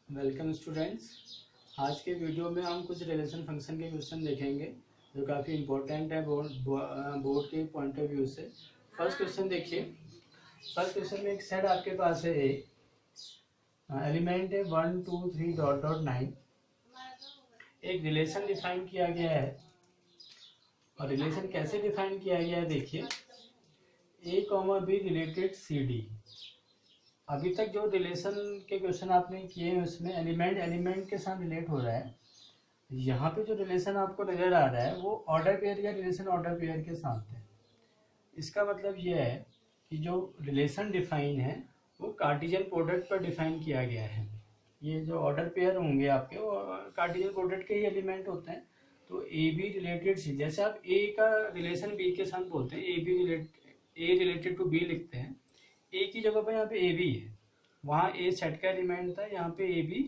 Welcome students. आज के video में हम कुछ रिलेशन फंक्शन के क्वेश्चन देखेंगे जो काफ़ी इंपॉर्टेंट है बोर्ड के पॉइंट ऑफ व्यू से। फर्स्ट क्वेश्चन देखिए। फर्स्ट क्वेश्चन में एक सेट आपके पास है ए, एलिमेंट है 1 2 3 डॉट डॉट 9। एक रिलेशन डिफाइन किया गया है और रिलेशन कैसे डिफाइन किया गया है देखिए, A comma B related C D. अभी तक जो रिलेशन के क्वेश्चन आपने किए हैं उसमें एलिमेंट एलिमेंट के साथ रिलेट हो रहा है। यहाँ पे जो रिलेशन आपको नजर आ रहा है वो ऑर्डर पेयर या रिलेशन ऑर्डर पेयर के साथ है। इसका मतलब ये है कि जो रिलेशन डिफाइन है वो कार्टेशियन प्रोडक्ट पर डिफाइन किया गया है। ये जो ऑर्डर पेयर होंगे आपके वो कार्टेशियन प्रोडक्ट के ही एलिमेंट होते हैं। तो ए बी रिलेटेड सी, जैसे आप ए का रिलेशन बी के साथ बोलते हैं, ए रिलेटेड टू बी लिखते हैं। ए की जगह पर यहाँ पे ए बी है, वहाँ ए सेट का एलिमेंट था, यहाँ पे ए बी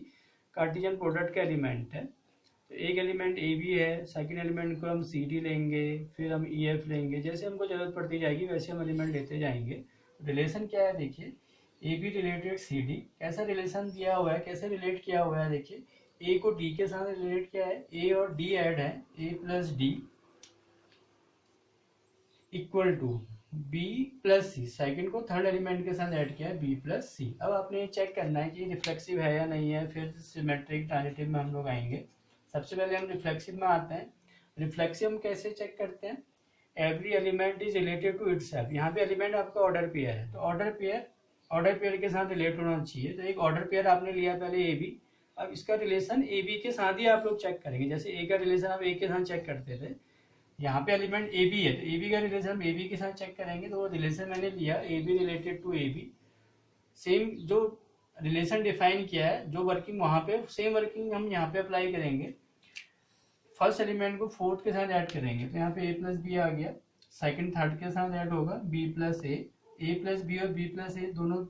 कार्टेशियन प्रोडक्ट का एलिमेंट है। तो एक एलिमेंट ए बी है, सेकंड एलिमेंट को हम सी डी लेंगे, फिर हम ई एफ लेंगे, जैसे हमको जरूरत पड़ती जाएगी वैसे हम एलिमेंट लेते जाएंगे। रिलेशन क्या है देखिए, A B related C D. कैसा रिलेशन दिया हुआ है, कैसे रिलेट किया हुआ है देखिए, ए को डी के साथ रिलेट किया है, ए और डी ऐड है, A plus D equal to B plus C. Second को थर्ड एलिमेंट के साथ ऐड किया है, बी प्लस सी। अब आपने ये चेक करना है कि रिफ्लेक्सिव है या नहीं है, फिर सिमेट्रिक ट्रांजिटिव में हम लोग आएंगे। सबसे पहले हम रिफ्लेक्सिव में आते हैं। रिफ्लेक्सिव हम कैसे चेक करते हैं, every element is related to itself. यहाँ पे एलिमेंट आपका ऑर्डर पेयर है, तो ऑर्डर पेयर के साथ रिलेट होना चाहिए। तो एक ऑर्डर पेयर आपने लिया पहले ए बी, अब इसका रिलेशन ए बी के साथ ही आप लोग चेक करेंगे। जैसे ए का रिलेशन आप ए के साथ चेक करते थे, यहाँ पे एलिमेंट ए बी है तो ए बी का रिलेशन हम ए बी के साथ चेक करेंगे। तो वो रिलेशन मैंने लिया A B related to A B, same जो रिलेशन डिफाइन किया है, जो वर्किंग वहाँ पे सेम वर्किंग हम यहाँ पे अप्लाई करेंगे। फर्स्ट एलिमेंट को फोर्थ के साथ ऐड करेंगे, तो यहाँ पे ए प्लस बी आ गया। सेकंड थर्ड के साथ ऐड होगा B plus A plus B और बी प्लस ए दोनों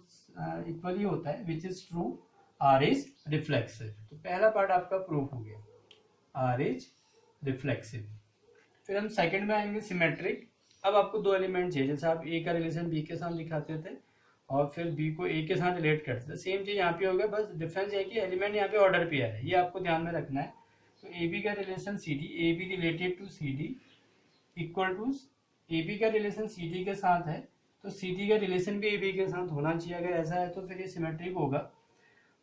इक्वल ही होता है, which is true, R is reflexive. तो पहला पार्ट आपका प्रूफ हो गया, आर इज रिफ्लेक्सिव। फिर हम सेकंड में आएंगे, सिमेट्रिक। अब आपको दो एलिमेंट चाहिए, जैसे आप ए का रिलेशन बी के साथ दिखाते थे और फिर बी को ए के साथ रिलेट करते थे, सेम चीज यहाँ पे हो गया, बस डिफरेंस है कि एलिमेंट यहाँ पे ऑर्डर पेयर है, ये आपको ध्यान में रखना है। तो ए बी का relation C D, A B related to C D equal to, A B का रिलेशन सी डी के साथ है तो सी डी का रिलेशन भी ए बी के साथ होना चाहिए। अगर ऐसा है तो फिर ये सिमेट्रिक होगा।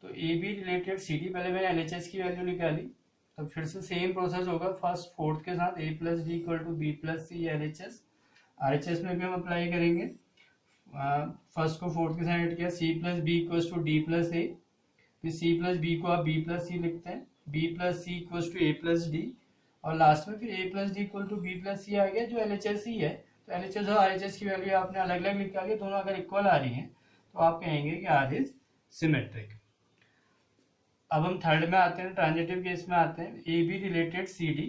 तो A B related C D, पहले मैंने एल एच एस की वैल्यू निकाली, तो फिर से सेम प्रोसेस होगा, फर्स्ट फोर्थ के साथ A plus D equal to B plus C L H S. R H S में भी हम अप्लाई करेंगे, फर्स्ट को फोर्थ के साथ ऐड किया, C plus B equal to D plus A, फिर सी प्लस बी को आप बी प्लस सी लिखते हैं, B plus C equal to A plus D, और लास्ट में फिर A plus D equal to B plus C आ गया, जो एल एच एस ही है। तो एल एच एस और आर एच एस की वैल्यू आपने अलग अलग निकाली, दोनों अगर इक्वल आ रही हैं तो आप कहेंगे कि आर इज सिमेट्रिक। अब हम थर्ड में आते हैं, ट्रांजिटिव केस में आते हैं, A B related C D.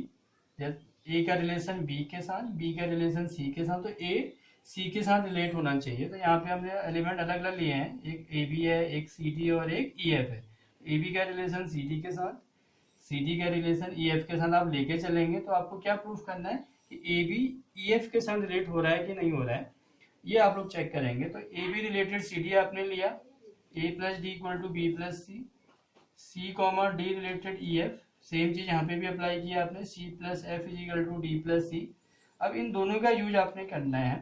A का रिलेशन बी के साथ, बी का रिलेशन सी के साथ, तो ए सी के साथ रिलेट होना चाहिए। तो यहाँ पे हमने एलिमेंट अलग अलग लिए हैं, एक ए बी है, एक सी डी और एक ई एफ है। ए बी का रिलेशन सी डी के साथ, सी डी का रिलेशन ई एफ के साथ आप लेके चलेंगे। तो आपको क्या प्रूफ करना है कि ए बी ई एफ के साथ रिलेट हो रहा है कि नहीं हो रहा है, ये आप लोग चेक करेंगे। तो A B related C D आपने लिया, A plus D equal to B plus C, C comma D related E F, same चीज यहाँ पे भी अप्लाई किया आपने, C plus F is equal to D plus C. अब इन दोनों का यूज आपने करना है।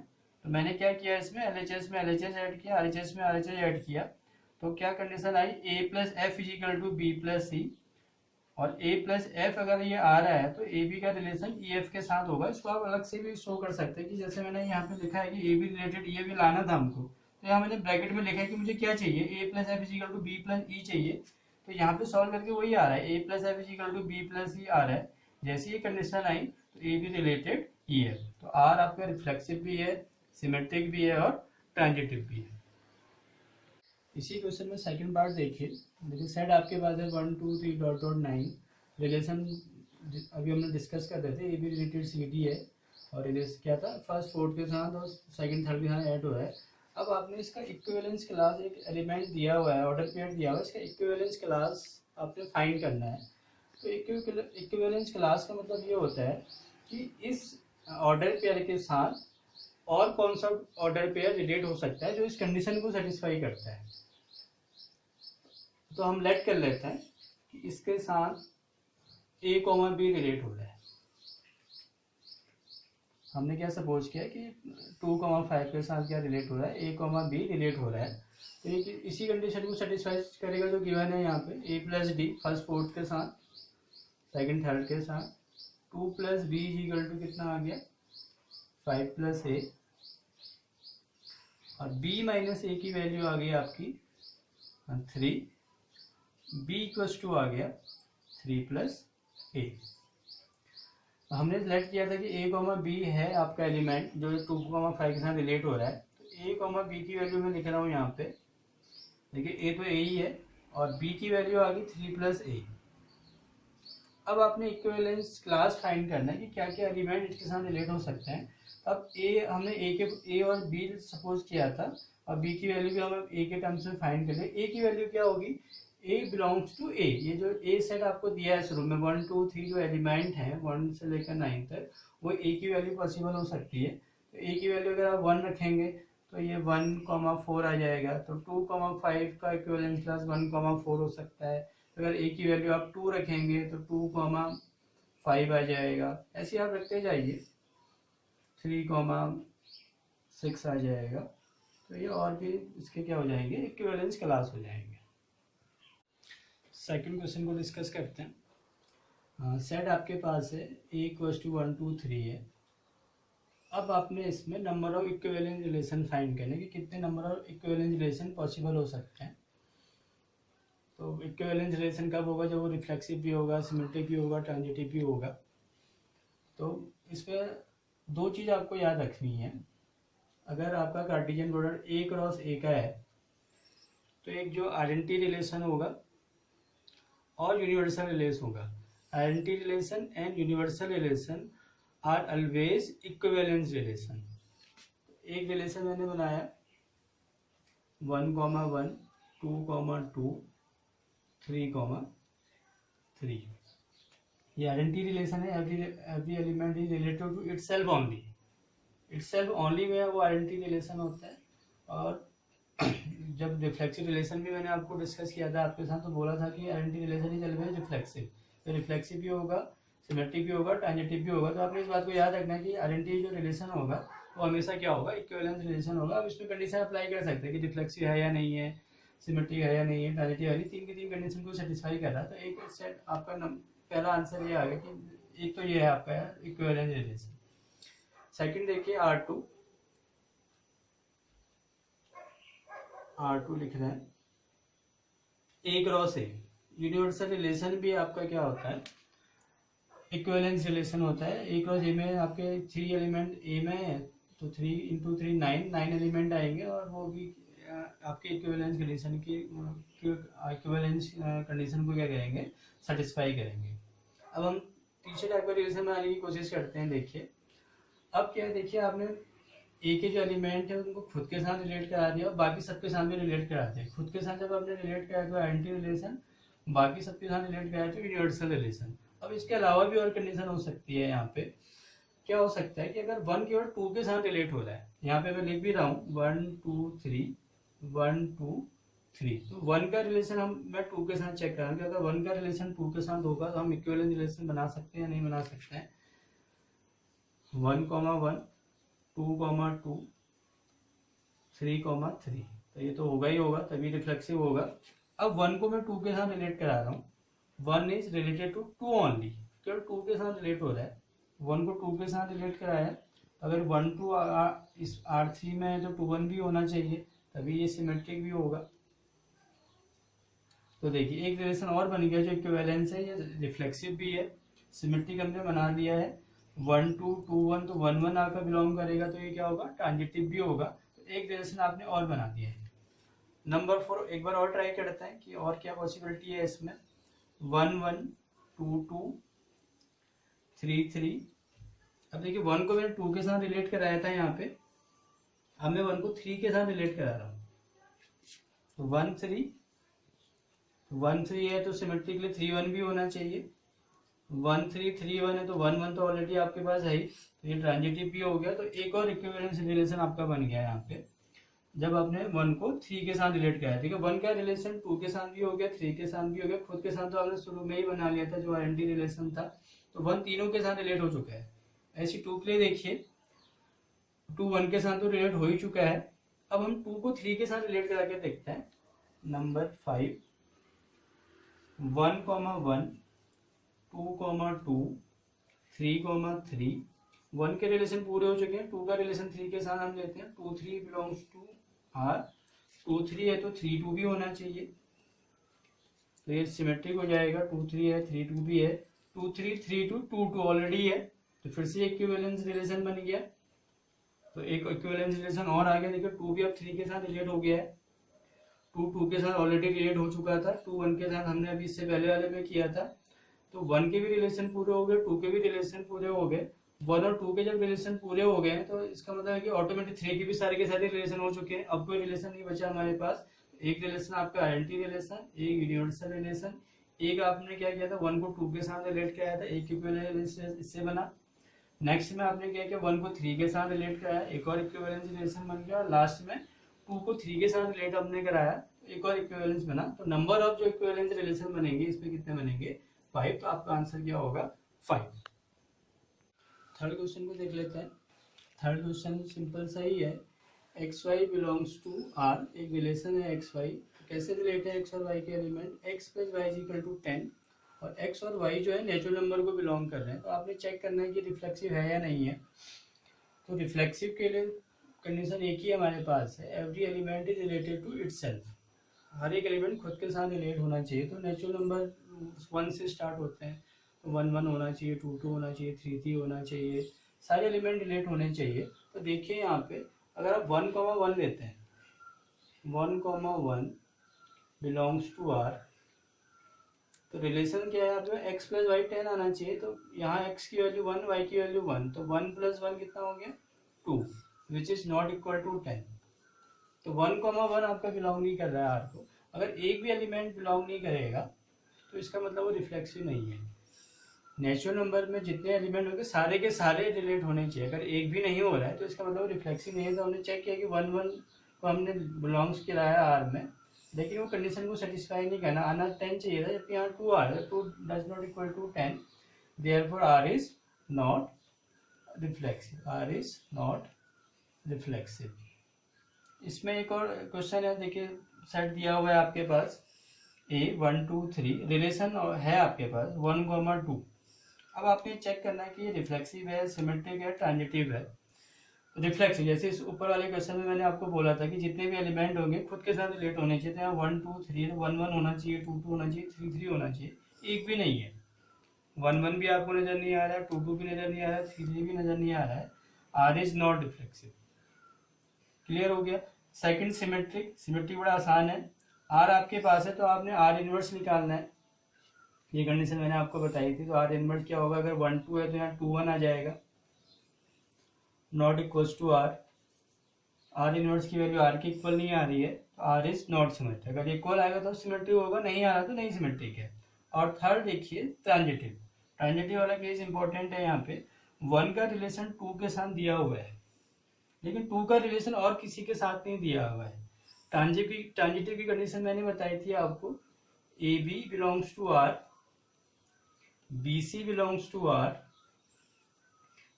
तो मैंने क्या किया, इसमें एल एच एस में एल एच एस ऐड किया, आर एच एस में आर एच एस ऐड किया। तो क्या कंडीशन आई, A plus F is equal to B plus C, और ए प्लस एफ अगर ये आ रहा है तो ए बी का रिलेशन ई एफ के साथ होगा। इसको आप अलग से भी शो कर सकते हैं कि जैसे मैंने यहाँ पे लिखा है कि ए बी रिलेटेड ई एफ लाना था हमको, तो यहाँ मैंने ब्रैकेट में लिखा है कि मुझे क्या चाहिए, A plus F is equal to B plus E चाहिए। तो यहाँ पे सॉल्व करके वही आ रहा है, A plus F is equal to B plus E आ रहा है। जैसे ये कंडीशन आई तो A B related E F, तो आर आपका रिफ्लेक्सिव भी है, सिमेट्रिक भी है और ट्रांजिटिव भी है। इसी क्वेश्चन में सेकंड पार्ट देखिए, सेट आपके पास है 1 2 3 डॉट डॉट 9। रिलेशन अभी हमने डिस्कस कर रहे थे, A B related C D है और रिलेशन क्या था, फर्स्ट फोर्थ के साथ और सेकंड थर्ड के साथ ऐड हो रहा है। अब आपने इसका इक्विवेलेंस क्लास, एक एलिमेंट दिया हुआ है, ऑर्डर पेयर दिया हुआ है, इसका इक्विवेलेंस क्लास आपने फाइंड करना है। तो इक्विवेलेंस क्लास का मतलब ये होता है कि इस ऑर्डर पेयर के साथ और कौन सा ऑर्डर पेयर रिलेट हो सकता है जो इस कंडीशन को सेटिस्फाई करता है। तो हम लेट कर लेते हैं कि इसके साथ ए कॉमा बी रिलेट हो रहा है। हमने क्या सपोज किया कि 2,5 के साथ क्या रिलेट हो रहा है, ए कॉमा बी रिलेट हो रहा है। तो ये इसी कंडीशन को सेटिस्फाई करेगा जो गिवन है यहाँ पे, A plus D first fourth के साथ सेकंड थर्ड के साथ 2 plus B is equal to कितना आ गया 5 प्लस ए, और b माइनस ए की वैल्यू आ गई आपकी 3, b इक्वल्स टू आ गया 3 प्लस ए। हमने सिलेक्ट किया था कि a कॉमा बी है आपका एलिमेंट जो 2,5 के साथ रिलेट हो रहा है। तो a कॉमा बी की वैल्यू मैं लिख रहा हूँ यहाँ पे, देखिए a तो a ही है और b की वैल्यू आ गई 3 प्लस ए। अब आपने इक्विवेलेंस क्लास फाइंड करना है कि क्या क्या एलिमेंट इसके साथ रिलेट हो सकते हैं। अब हमने a और b सपोज किया था और b की वैल्यू भी हम a के टर्म्स में फाइंड कर ले। a की वैल्यू क्या होगी, a बिलोंग्स टू a, ये जो a सेट आपको दिया है शुरू में 1 2 3 जो एलिमेंट हैं 1 से लेकर 9 तक, वो a की वैल्यू पॉसिबल हो सकती है। तो a की वैल्यू अगर आप 1 रखेंगे तो ये 1,4 आ जाएगा। तो 2,5 का इक्विवेलेंस क्लास 1,4 हो सकता है। अगर a की वैल्यू आप 2 रखेंगे तो 2,5 आ जाएगा। ऐसे आप रखते जाइए 3,6 आ जाएगा। तो ये और भी इसके क्या हो जाएंगे, इक्विवेलेंस क्लास हो जाएंगे। सेकंड क्वेश्चन को डिस्कस करते हैं। सेट आपके पास है a इक्वल्स टू 1 2 3 है। अब आपने इसमें number of equivalence relation find करने कि कितने number of equivalence relation possible हो सकते हैं। तो इक्विवेलेंस रिलेशन कब होगा, जब वो रिफ्लेक्सिव भी होगा, सिमेट्रिक भी होगा, ट्रांजिटिव भी होगा। तो इसमें दो चीज़ आपको याद रखनी है। अगर आपका Cartesian product a cross a का है तो एक जो आइडेंटिटी रिलेशन होगा और यूनिवर्सल रिलेशन होगा। Identity relation and universal relation are always equivalence relation. एक रिलेशन मैंने बनाया 1,1 2,2 3,3, ये आइडेंटिटी रिलेशन है। Every element is related to itself only, itself only में वो आइडेंटिटी रिलेशन होता है। और जब रिफ्लेक्सिव रिलेशन भी मैंने आपको डिस्कस किया था आपके साथ, तो बोला था कि आइडेंटिटी रिलेशन ही चल रहा है रिफ्लेक्सिव, तो रिफ्लेक्सिव भी होगा, सिमेट्रिक भी होगा, ट्रांजिटिव भी होगा। तो आपने इस बात को याद रखना है कि आइडेंटिटी जो रिलेशन होगा वो हमेशा क्या होगा, इक्विवेलेंस रिलेशन होगा। अब इसमें कंडीशन अप्लाई कर सकते हैं कि रिफ्लेक्सिव है या नहीं है, सिमेट्रिक है या नहीं है, ट्रांजिटिव है, तीन की तीन कंडीशन को सेटिस्फाई कर रहा है। तो एक सेट आपका पहला आंसर ये आ गया कि एक तो ये है आपका इक्विवेलेंस रिलेशन। सेकंड देखिए R2 लिख रहे हैं a cross A. Universal relation भी आपका क्या होता है, इक्विवेलेंस रिलेशन होता है। a क्रॉस ए में आपके 3 एलिमेंट a में है तो 3 इंटू 3 9 एलिमेंट आएंगे और वो भी आपके इक्विवेलेंस रिलेशन की इक्विवेलेंस कंडीशन को क्या करेंगे, सेटिस्फाई करेंगे। अब हम तीसरे टाइप का रिलेशन बनाने की कोशिश करते हैं। देखिए अब क्या है, देखिए आपने ए के जो एलिमेंट है उनको खुद के साथ रिलेट करा दिया और बाकी सबके साथ भी रिलेट कराते हैं। खुद के साथ जब आपने रिलेट कराया तो आइडेंटिटी रिलेशन, बाकी सबके साथ रिलेट कराया तो यूनिवर्सल रिलेशन। अब इसके अलावा भी और कंडीशन हो सकती है। यहाँ पे क्या हो सकता है कि अगर 1 केवल 2 के साथ रिलेट हो रहा है, यहाँ पे मैं लिख भी रहा हूँ 1 2 3 1 2 3, तो 1 का रिलेशन मैं 2 के साथ चेक कर रहा हूँ कि अगर 1 का रिलेशन 2 के साथ होगा तो हम इक्विवेलेंस रिलेशन बना सकते हैं या नहीं बना सकते हैं। 1,1 2,2 3,3, तो ये तो होगा ही होगा, तभी रिफ्लेक्सिव होगा। अब 1 को मैं 2 के साथ रिलेट करा रहा हूँ, 1 इज रिलेटेड टू 2 ओनली, केवल 2 के साथ रिलेट हो रहा है। 1 को 2 के साथ रिलेट कराया, अगर 1 2 इस R3 में है तो 2 1 भी होना चाहिए, तभी ये सिमेट्रिक भी होगा। तो देखिए एक रिलेशन और बन गया जो इक्विवेलेंस है, ये रिफ्लेक्सिव भी है, सिमेट्रिक हमने बना दिया है। 1 2 2 1 तो 1 1 आपका बिलोंग करेगा, तो ये क्या होगा, ट्रांजिटिव भी होगा। तो एक रिलेशन आपने और बना दिया है। नंबर 4 एक बार और ट्राई करते हैं कि और क्या पॉसिबिलिटी है इसमें। 1 1 2 2 3 3। अब देखिए 1 को मैंने 2 के साथ रिलेट कराया था यहाँ पे, अब मैं 1 को 3 के साथ रिलेट करा रहा हूँ। तो 1 3 1 3 है तो सिमेट्रिकली 3 1 भी होना चाहिए। 1 3 3 1 है तो 1 1 तो ऑलरेडी आपके पास है ही, तो ये ट्रांजिटिव भी हो गया। तो एक और इक्विवेलेंस रिलेशन आपका बन गया यहाँ पे। जब आपने 1 को 3 के साथ रिलेट कराया। ठीक है, 1 का रिलेशन 2 के साथ भी हो गया, 3 के साथ भी हो गया, खुद के साथ तो आपने शुरू में ही बना लिया था जो आरएनटी रिलेशन था, तो 1 तीनों के साथ रिलेट हो चुका है। ऐसी 2 के लिए देखिए, 2 1 के साथ तो रिलेट हो ही चुका है। अब हम 2 को 3 के साथ रिलेट करा के देखते हैं। नंबर 5 1, 1 2, 2 3, 3 1 के रिलेशन पूरे हो चुके हैं, 2 का रिलेशन 3 के साथ हम लेते हैं। 2 3 बिलोंग्स टू आर, 2 3 है तो 3 2 भी होना चाहिए, तो ये सिमेट्रिक हो जाएगा। 2 3 है, 3 2 भी है, 2 3 3 2 2 2 ऑलरेडी है, तो फिर से इक्विवेलेंस रिलेशन बन गया। तो एक इक्विवेलेंस रिलेशन और आ गया। देखिए 2 भी अब 3 के साथ रिलेट हो गया है, 2 2 के साथ ऑलरेडी रिलेट हो चुका था, 2 1 के साथ हमने अभी इससे पहले वाले में किया था। तो 1 के भी रिलेशन पूरे हो गए, 2 के भी रिलेशन पूरे हो गए। 1 और 2 के जब रिलेशन पूरे हो गए तो इसका मतलब है कि ऑटोमेटिक 3 के भी सारे के सारे रिलेशन हो चुके हैं। अब कोई रिलेशन नहीं बचा हमारे पास। एक रिलेशन आपका आइडेंटिटी रिलेशन, एक यूनिवर्सल रिलेशन, एक आपने क्या किया था 1 को 2 के साथ रिलेट किया था, एक इक्विवेलेंस इससे बना। नेक्स्ट में आपने क्या किया 1 को 3 के साथ रिलेट कराया, एक और इक्विवेलेंस रिलेशन बन गया। और लास्ट में 2 को 3 के साथ रिलेट आपने कराया, एक और इक्विवेलेंस बना। तो नंबर ऑफ जो इक्विवेलेंस रिलेशन बनेंगे इसमें कितने बनेंगे 5, तो आपका आंसर क्या होगा 5। थर्ड क्वेश्चन को देख लेते हैं। थर्ड क्वेश्चन सिंपल सा ही है, X Y belongs to R, एक रिलेशन है एक्स वाई। कैसे रिलेट है एक्स और वाई के element, X plus Y is equal to 10, और एक्स और वाई जो है नेचुरल नंबर को बिलोंग कर रहे हैं। तो आपने चेक करना है कि रिफ्लेक्सिव है या नहीं है। तो रिफ्लेक्सिव के लिए कंडीशन एक ही हमारे पास है, every element is related to itself. हर एक एलिमेंट खुद के साथ रिलेट होना चाहिए। तो नेचुरल नंबर 1 से स्टार्ट होते हैं, तो 1 1 होना चाहिए, 2 2 होना चाहिए, 3 3 होना चाहिए, सारे एलिमेंट रिलेट होने चाहिए। तो देखिए यहाँ पे अगर आप 1 1 लेते हैं, 1 1 बिलोंग्स टू आर, तो रिलेशन क्या है आपका एक्स प्लस वाई 10 आना चाहिए। तो यहाँ एक्स की वैल्यू 1, वाई की वैल्यू 1, तो 1 + 1 कितना हो गया 2, which is not equal to 10। तो 1 1 आपका बिलोंग नहीं कर रहा है आर को। अगर एक भी एलिमेंट बिलोंग नहीं करेगा तो इसका मतलब वो रिफ्लेक्सिव नहीं है। नेचुरल नंबर में जितने एलिमेंट होंगे सारे के सारे रिलेट होने चाहिए। अगर एक भी नहीं हो रहा है तो इसका मतलब रिफ्लेक्सिव नहीं है। तो हमने चेक किया कि 1 1 को हमने बिलोंग्स कराया आर में, लेकिन वो कंडीशन को सेटिस्फाई नहीं करना, आना 10 चाहिए था, जबकि यहाँ 2 आ रहा है, 2 does not equal to 10, therefore R is not reflexive, R is not reflexive. इसमें एक और क्वेश्चन है, देखिए सेट दिया हुआ है आपके पास ए 1 2 3, रिलेशन है आपके पास 1 2। अब आपको ये चेक करना है कि ये रिफ्लेक्सिव है, सिमेट्रिक है, ट्रांजिटिव है। रिफ्लेक्सिव जैसे इस ऊपर वाले क्वेश्चन में मैंने आपको बोला था कि जितने भी एलिमेंट होंगे खुद के साथ रिलेट होने चाहिए। तो यहाँ 1 2 3 1 1 होना चाहिए, 2 2 होना चाहिए, 3 3 होना चाहिए, एक भी नहीं है। 1 1 भी आपको नजर नहीं आ रहा है, 2 2 भी नजर नहीं आ रहा है, 3 3 भी नजर नहीं आ रहा है। R is not reflexive. Clear हो गया। सेकंड सिमेट्रिक, सिमेट्रिक बड़ा आसान है। आर आपके पास है तो आपने आर इनवर्स निकालना है। ये कंडीशन मैंने आपको बताई थी। तो आर इनवर्स क्या होगा, अगर 1 2 है तो यहाँ 2 1 आ जाएगा, not equals to R. R inverse की वैल्यू आर के इक्वल नहीं आ रही है, तो आर इज नॉट सिमेट्रिक। अगर इक्वल आएगा तो सिमेट्रिक होगा, नहीं आ रहा तो नहीं सिमेट्रिक है। और थर्ड देखिए ट्रांजिटिव। ट्रांजिटिव वाला केस इंपॉर्टेंट है। यहाँ पे 1 का रिलेशन 2 के साथ दिया हुआ है, लेकिन 2 का रिलेशन और किसी के साथ नहीं दिया हुआ है। ट्रांजिटिव की कंडीशन मैंने बताई थी आपको, A B belongs to R, B C belongs to R,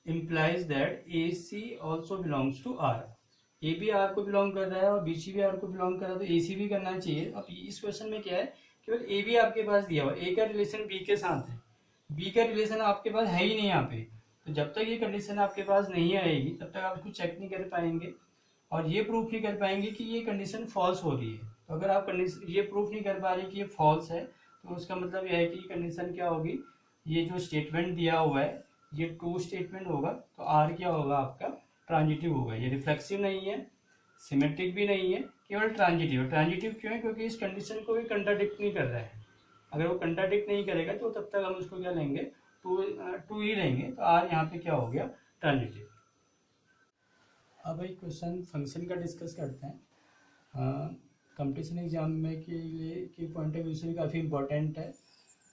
implies that AC also belongs to R। A B R को बिलोंग कर रहा है और बी सी भी आर को बिलोंग कर रहा है, तो ए सी भी करना चाहिए। अब इस क्वेश्चन में क्या है, केवल ए बी आपके पास दिया हुआ, ए का रिलेशन बी के साथ है, बी का रिलेशन आपके पास है ही नहीं यहाँ पे। तो जब तक ये कंडीशन आपके पास नहीं आएगी तब तक आप इसको चेक नहीं कर पाएंगे और ये प्रूफ नहीं कर पाएंगे कि ये कंडीशन फॉल्स हो रही है। तो अगर आप ये प्रूफ नहीं कर पा रहे कि ये फॉल्स है, तो उसका मतलब यह है कि कंडीशन क्या होगी, ये जो स्टेटमेंट दिया हुआ है ये ट्रू स्टेटमेंट होगा। तो आर क्या होगा आपका, ट्रांजिटिव होगा। ये रिफ्लेक्सिव नहीं है, सिमेट्रिक भी नहीं है, केवल ट्रांजिटिव। ट्रांजिटिव क्यों है, क्योंकि इस कंडीशन को भी कंट्राडिक्ट नहीं कर रहा है। अगर वो कंट्राडिक्ट नहीं करेगा तो तब तक हम उसको क्या लेंगे, टू ही लेंगे। तो आर यहाँ पे क्या हो गया, ट्रांजिटिव। अब एक क्वेश्चन फंक्शन का डिस्कस करते हैं। कंपटीशन एग्जाम में के लिए की पॉइंट ऑफ व्यू से काफ़ी इंपॉर्टेंट है।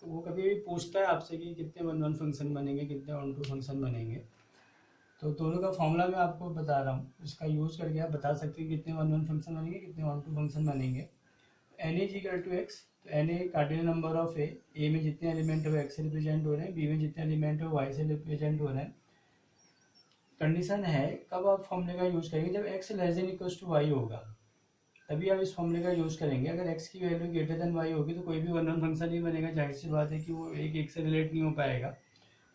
तो वो कभी भी पूछता है आपसे कि कितने 1 1 फंक्शन बनेंगे, कितने 1 2 फंक्शन बनेंगे। तो दोनों का फॉर्मूला मैं आपको बता रहा हूँ, इसका यूज़ करके आप बता सकते हैं कितने 1 1 फंक्शन बनेंगे, कितने 1 2 फंक्शन बनेंगे। N is equal to X, तो N A cardinal number of A में जितने एलिमेंट है वो एक्स से रिप्रेजेंट हो रहे हैं, बी में जितने एलिमेंट है वो वाई से रिप्रेजेंट हो रहे हैं। कंडीशन है कब आप फॉर्मूले का यूज़ करेंगे, जब X less than equal to Y होगा तभी आप इस फॉर्मूले का यूज़ करेंगे। अगर एक्स की वैल्यू ग्रेटर देन वाई होगी तो कोई भी 1 1 फंक्शन नहीं बनेगा, जाहिर सी बात है कि वो एक से रिलेट नहीं हो पाएगा।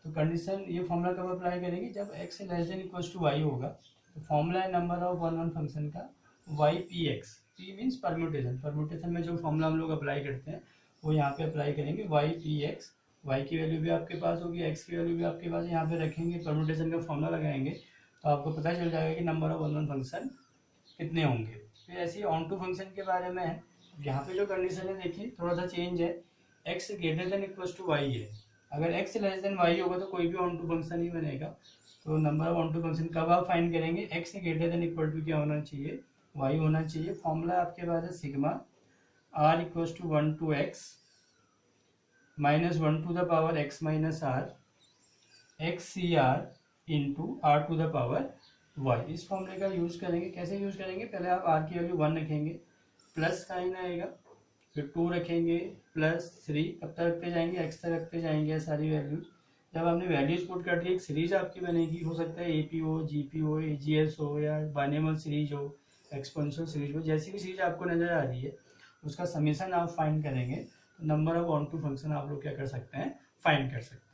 तो कंडीशन ये फॉर्मूला कब अप्लाई करेंगे, जब X less than equal to Y होगा। तो फॉर्मूला है नंबर ऑफ 1 1 फंक्शन का Y P X, P means permutation, permutation में जो फॉर्मूला हम लोग अप्लाई करते हैं वो यहाँ पे अप्लाई करेंगे वाई पी एक्स। वाई की वैल्यू भी आपके पास होगी, एक्स की वैल्यू भी आपके पास, यहाँ पे रखेंगे, परम्यूटेशन का फॉर्मूला लगाएंगे तो आपको पता चल जाएगा कि नंबर ऑफ 1 1 फंक्शन कितने होंगे। फिर ऐसे ही ऑन टू फंक्शन के बारे में है, यहाँ पे जो कंडीशन है देखिए थोड़ा सा चेंज है, X greater than equal to Y है। अगर एक्स लेस देन वाई होगा तो कोई भी ऑन टू फंक्शन ही बनेगा। तो number of onto function कब आप फाइंड करेंगे, X greater than equal to क्या होना चाहिए, वाई होना चाहिए। फॉर्मूला आपके पास है sigma R equal to 1 to X minus 1 to the power X minus R X C R into R to the power Y. इस फॉर्मूले का यूज करेंगे। कैसे यूज करेंगे, पहले आप आर की वैल्यू 1 रखेंगे, प्लस साइन आएगा, फिर 2 रखेंगे, प्लस 3, कब तक रखते जाएंगे, एक्स तक रखते जाएंगे सारी वैल्यूज। जब आपने वैल्यूज पुट कर दी एक सीरीज आपकी बनेगी, हो सकता है एपी हो, जीपी हो, एजीएस हो या बाइनोमियल सीरीज हो, एक्सपोनेंशियल सीरीज हो, जैसी भी सीरीज आपको नजर आ रही है उसका समेशन आप फाइंड करेंगे। तो number of onto function आप लोग क्या कर सकते हैं, फाइंड कर सकते हैं।